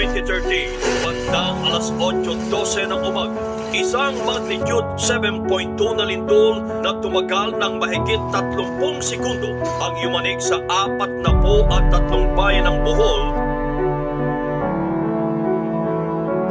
2013, bandang alas 8:12 ng umaga. Isang magnitude 7.2 na lindol na tumagal ng mahigit 30 segundo ang yumanig sa 43 bayan ng Bohol.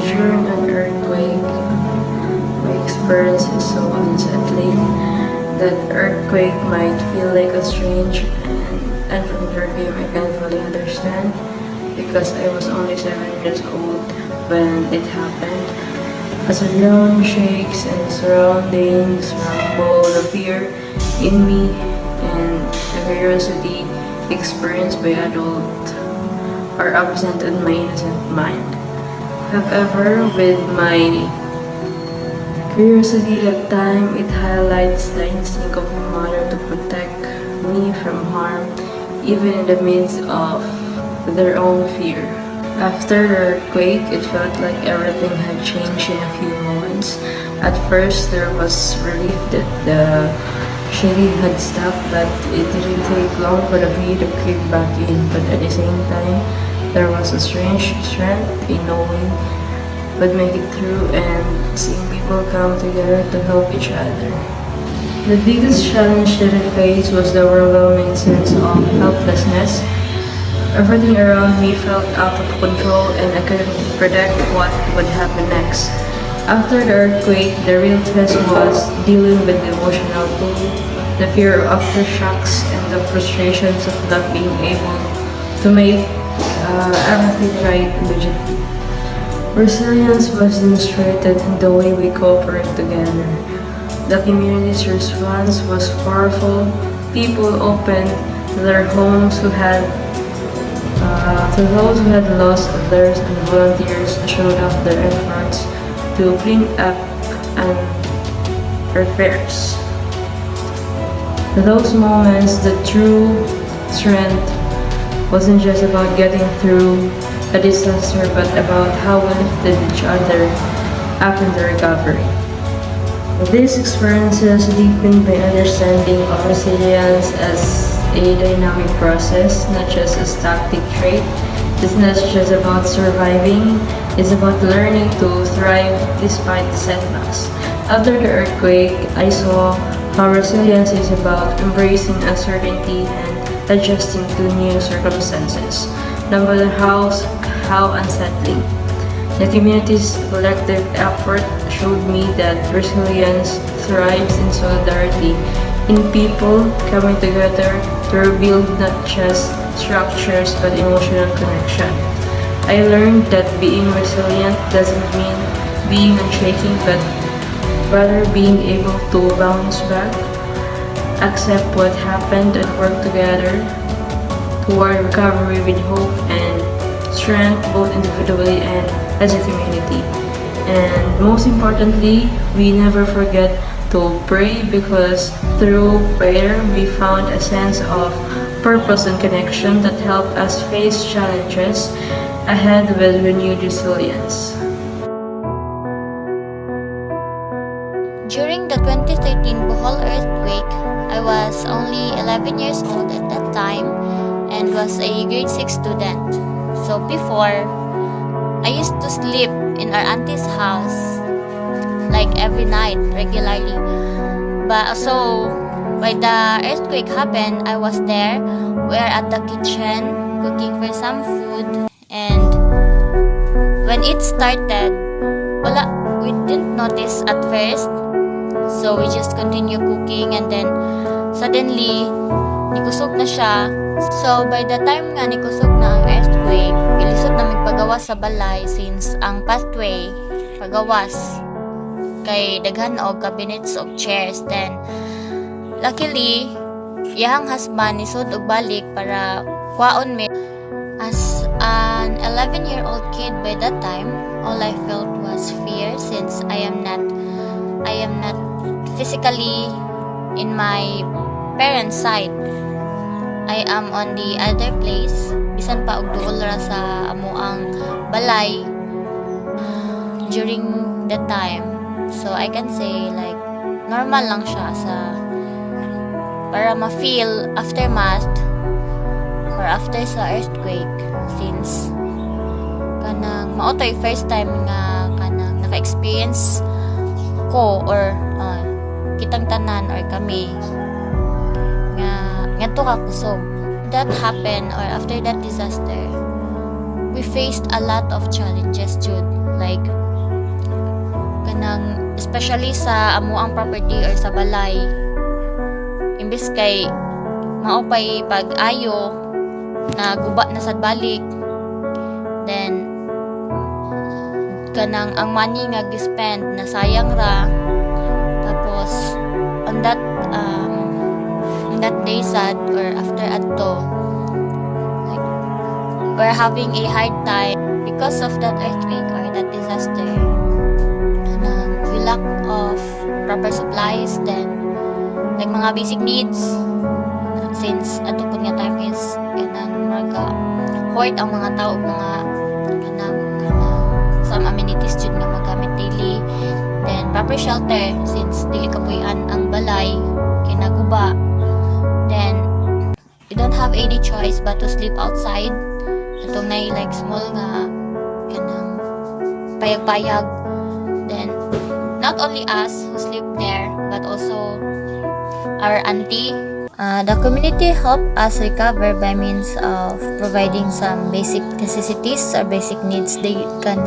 During an earthquake, my experience is so unsettling. That earthquake might feel like a strange and unfamiliar game I can't fully understand because I was only 7 years old when it happened. As the ground shakes and surroundings rumble, the fear in me and the curiosity experienced by adults are absent in my innocent mind. However, with my curiosity at time, it highlights the instinct of a mother to protect me from harm, even in the midst of their own fear. After the earthquake, it felt like everything had changed in a few moments. At first, there was relief that the shaking had stopped, but it didn't take long for the fear to creep back in. But at the same time, there was a strange strength in knowing we'd make it through and seeing people come together to help each other. The biggest challenge that I faced was the overwhelming sense of helplessness. Everything around me felt out of control and I couldn't predict what would happen next. After the earthquake, the real test was dealing with the emotional toll, the fear of aftershocks, and the frustrations of not being able to make everything right immediately. Resilience was demonstrated in the way we cooperate together. The community's response was powerful. People opened their homes to those who had lost theirs, and volunteers showed off their efforts to clean up and repairs. Those moments, the true strength wasn't just about getting through a disaster, but about how we lifted each other up in the recovery. These experiences deepened my understanding of resilience as a dynamic process, not just a static trait. It's not just about surviving, it's about learning to thrive despite the setbacks. After the earthquake, I saw how resilience is about embracing uncertainty and adjusting to new circumstances, no matter how unsettling. The community's collective effort showed me that resilience thrives in solidarity, in people coming together to rebuild not just structures but emotional connection. I learned that being resilient doesn't mean being unshaking, but rather being able to bounce back, accept what happened, and work together toward recovery with hope and strength, both individually and as a community. And most importantly, we never forget to pray, because through prayer we found a sense of purpose and connection that helped us face challenges ahead with renewed resilience. During the 2013 Bohol earthquake, I was only 11 years old at that time and was a grade 6 student. So before, I used to sleep in our auntie's house like every night regularly. But so when the earthquake happened, I was there. We are at the kitchen cooking for some food, and when it started, we didn't notice at first. So we just continue cooking, and then suddenly nikusog na siya. So by the time nga nikusog na ang earthquake, ilisod na magpagawas sa balay since ang pathway pagawas kay daghan og cabinets of chairs. Then luckily iyang husband nisod og balik para kwaon me. As an 11-year-old kid by that time, all I felt was fear, since I am not physically in my parents' side. I am on the other place, bisan pa og duol ra sa amuang balay during that time. So I can say like normal lang siya para ma-feel aftermath or after sa earthquake, since kanang mao toy first time nga kanang naka-experience ko or kitang tanan or kami nga ngadto ka kusog. That happened or after that disaster, we faced a lot of challenges, Jude. Like kanang especially sa amuang property or sa balay, imbes kay maupay pag-ayo na guba na sad balik, then kanang ang money nga gispend na sayang ra. Tapos on that day sad or after adto, like we're having a hard time because of that earthquake or that disaster. We lack of proper supplies, then like mga basic needs, since ato po nga time is kanang mga hoard ang mga tao mga kanang some amenities jud nga magamit daily, then proper shelter since dili kapuy-an ang balay kinaguba, then we don't have any choice but to sleep outside. Atong nay like small nga kanang payag-payag, then not only us who sleep there but also our auntie. The community helped us recover by means of providing some basic necessities or basic needs they can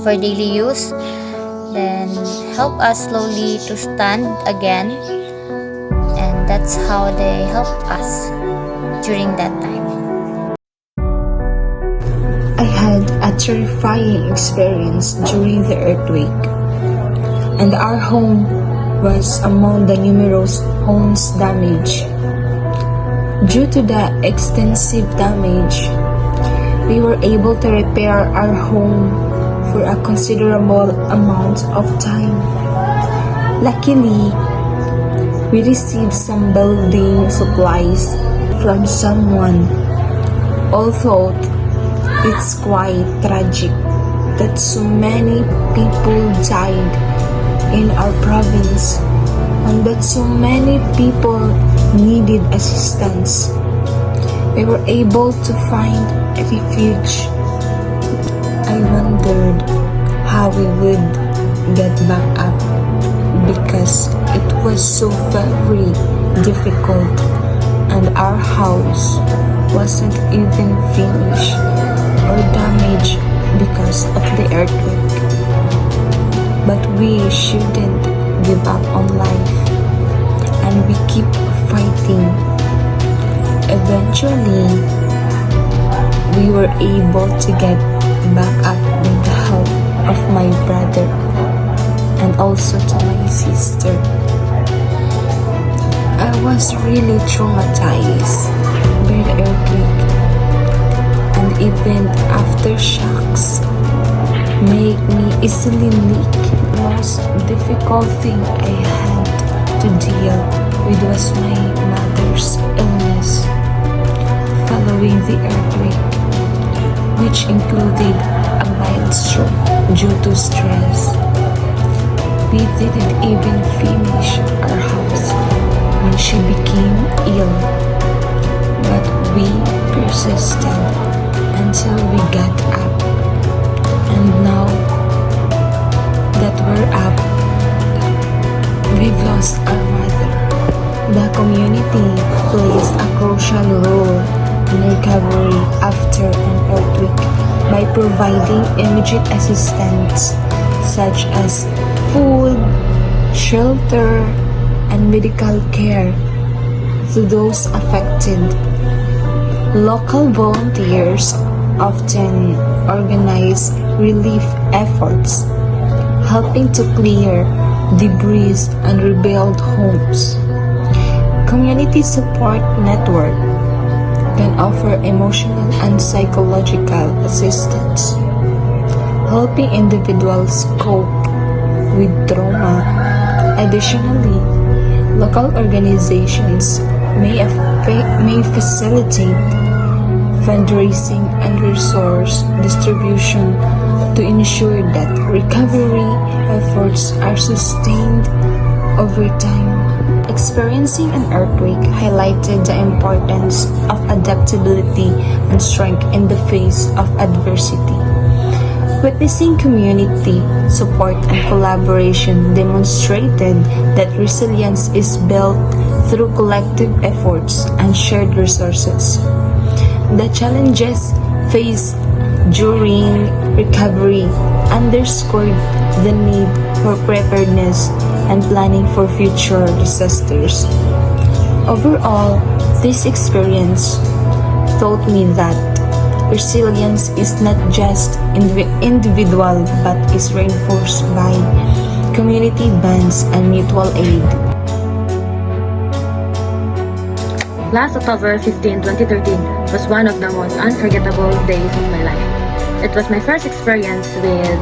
for daily use, then help us slowly to stand again, and that's how they help us during that time. I had a terrifying experience during the earthquake, and our home was among the numerous homes damaged. Due to the extensive damage, we were able to repair our home for a considerable amount of time. Luckily, we received some building supplies from someone, although it's quite tragic that so many people died in our province and that so many people needed assistance. We were able to find a refuge. I wondered how we would get back up because it was so very difficult and our house wasn't even finished or damaged because of the earthquake. But we shouldn't give up on life, and we keep fighting. Eventually, we were able to get back up with the help of my brother and also to my sister. I was really traumatized by the earthquake, and even aftershocks made me easily leak. The most difficult thing I had to deal with was my mother's illness following the earthquake, which included a mild stroke due to stress. We didn't even finish our house when she became ill, but we persisted until we got up, and now that we're up, we've lost our mother. The community plays a crucial role in recovery after an earthquake by providing immediate assistance such as food, shelter, and medical care to those affected. Local volunteers often organize relief efforts, helping to clear debris and rebuild homes. Community support network can offer emotional and psychological assistance, helping individuals cope with trauma. Additionally, local organizations may facilitate fundraising and resource distribution to ensure that recovery efforts are sustained over time. Experiencing an earthquake highlighted the importance of adaptability and strength in the face of adversity. Witnessing community support and collaboration demonstrated that resilience is built through collective efforts and shared resources. The challenges faced during recovery underscored the need for preparedness and planning for future disasters. Overall, this experience taught me that resilience is not just individual but is reinforced by community bonds and mutual aid. Last October 15, 2013 was one of the most unforgettable days of my life. It was my first experience with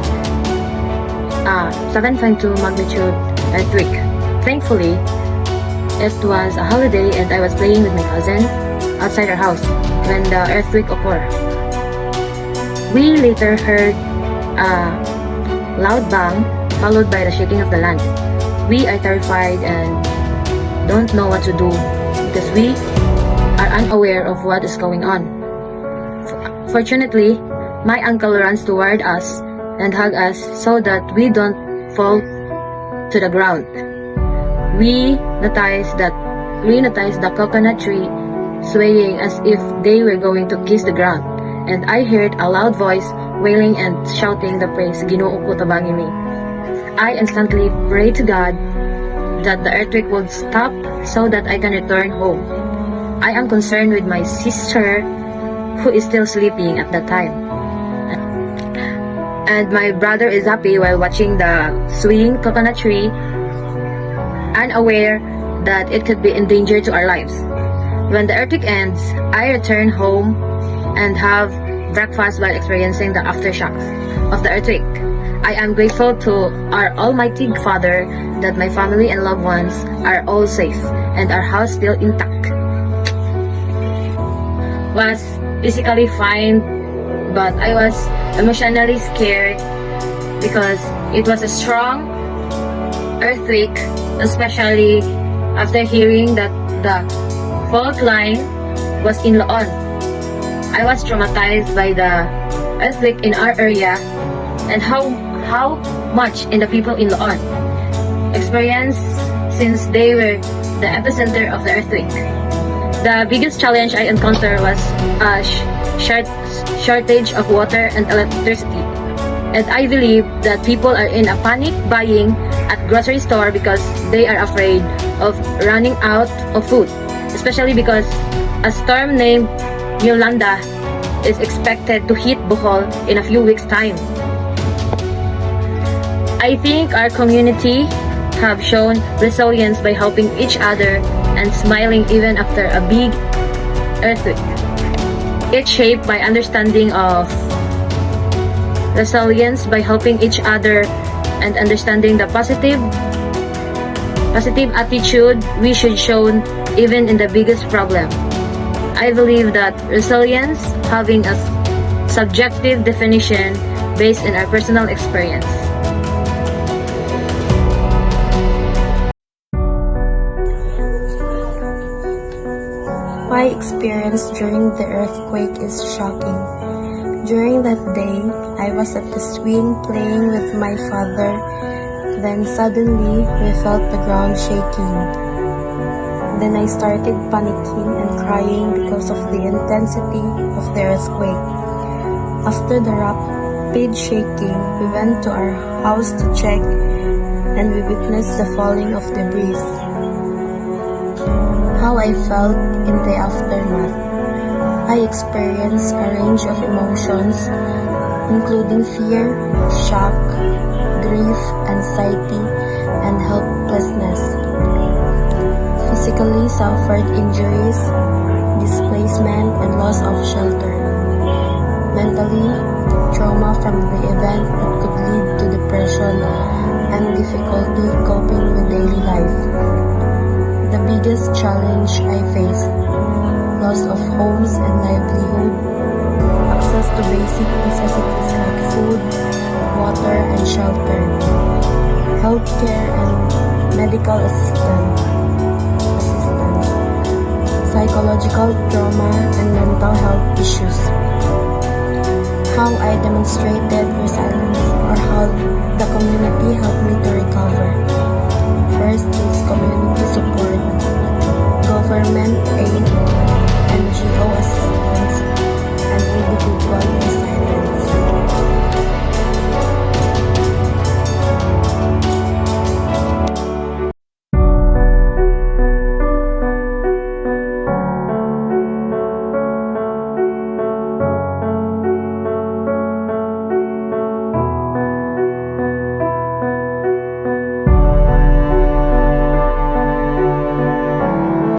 a 7.2 magnitude earthquake. Thankfully, it was a holiday and I was playing with my cousin outside our house when the earthquake occurred. We later heard a loud bang followed by the shaking of the land. We are terrified and don't know what to do because we are unaware of what is going on. Fortunately, my uncle runs toward us and hugs us so that we don't fall to the ground. We noticed the coconut tree swaying as if they were going to kiss the ground, and I heard a loud voice wailing and shouting the praise, "Ginoo ko tabangi mi." I instantly prayed to God that the earthquake would stop so that I can return home. I am concerned with my sister who is still sleeping at that time. And my brother is happy while watching the swinging coconut tree, unaware that it could be in danger to our lives. When the earthquake ends, I return home and have breakfast while experiencing the aftershocks of the earthquake. I am grateful to our Almighty Father that my family and loved ones are all safe and our house still intact. Was physically fine, but I was emotionally scared because it was a strong earthquake, especially after hearing that the fault line was in Loon. I was traumatized by the earthquake in our area and how much in the people in Loon experienced since they were the epicenter of the earthquake. The biggest challenge I encountered was a shortage of water and electricity. And I believe that people are in a panic buying at grocery store because they are afraid of running out of food, especially because a storm named Yolanda is expected to hit Bohol in a few weeks' time. I think our community have shown resilience by helping each other and smiling even after a big earthquake. It's shaped by understanding of resilience by helping each other and understanding the positive attitude we should show even in the biggest problem. I believe that resilience having a subjective definition based on our personal experience. My experience during the earthquake is shocking. During that day, I was at the swing playing with my father. Then suddenly, we felt the ground shaking. Then I started panicking and crying because of the intensity of the earthquake. After the rapid shaking, we went to our house to check and we witnessed the falling of debris. How I felt in the aftermath. I experienced a range of emotions, including fear, shock, grief, anxiety, and helplessness. Physically suffered injuries, displacement, and loss of shelter. Mentally, trauma from the event that could lead to depression and difficulty coping with daily life. The biggest challenge I faced: loss of homes and livelihood, access to basic necessities like food, water, and shelter, healthcare and medical assistance, psychological trauma, and mental health issues. how I demonstrated resilience or how the community helped me to recover. First is community support, government aid, NGO assistance,